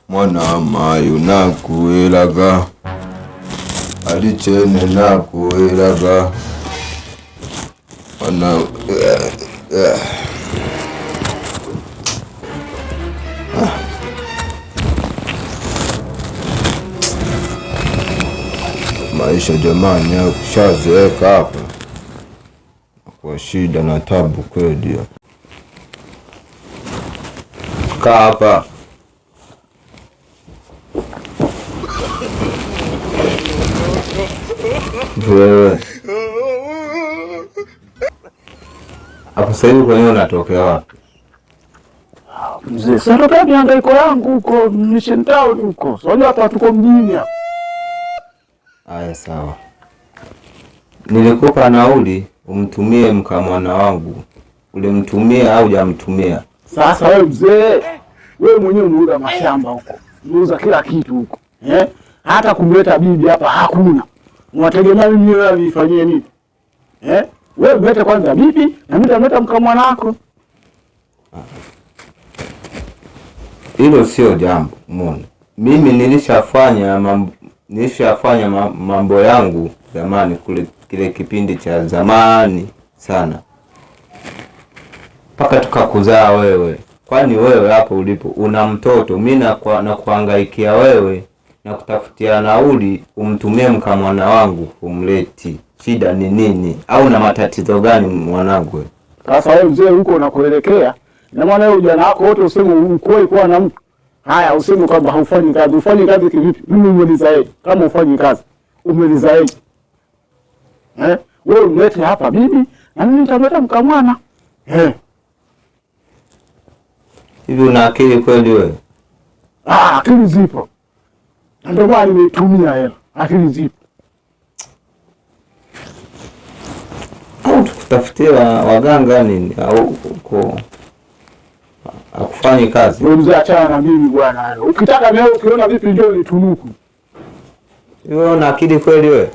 mwana mayu nakuwelaga alichene nakuwelaga mwana maisha jamani, kushazeeka hapa kwa shida na tabu kweli. Kaa hapa. Wewe hapo sasa hivi kwa nini unatokea wapi? Mzee, sasa natoka mihangaiko yangu huko Mission Town huko. Sio hapa tuko mjini hapa. Aya, sawa. Nilikupa nauli umtumie mkamwana wangu. Ulimtumia au hujamtumia? Sasa wewe mzee, wewe mwenyewe unauza mashamba huko. Unauza kila kitu huko. Hata kumleta bibi hapa hakuna. Unategemea mimi wewe nifanyie nini? Wewe mlete kwanza bibi na mimi nitamleta mkamwana wako. Hilo sio jambo, umeona. Mimi nilishafanya mambo yangu zamani, kile kipindi cha zamani sana. Paka tukakuzaa wewe. Kwani wewe hapo ulipo una mtoto, mimi na kuhangaikia wewe na kutafutia nauli umtumie mkamwana wangu umleti. Shida ni nini? Au na matatizo gani mwanangu? Sasa wewe mzee huko unakoelekea, na maana wewe ujana wako wote useme ukoi kwa na mtu. Haya, useme kwamba haufanyi kazi. Ufanyi kazi kivipi? Mimi umenizaje? Kama ufanyi kazi, umenizaje? Wewe umlete hapa bibi na mimi nitamleta mkamwana. Hivi una akili kweli wewe? Akili zipo. Ndio maana nimetumia hela. Akili zipo. Au tukutafutie waganga nini au uko akufanyi kazi? Wewe mzee achana na mimi bwana. Ukitaka leo ukiona vipi njoo nitunuku. Wewe una akili kweli wewe?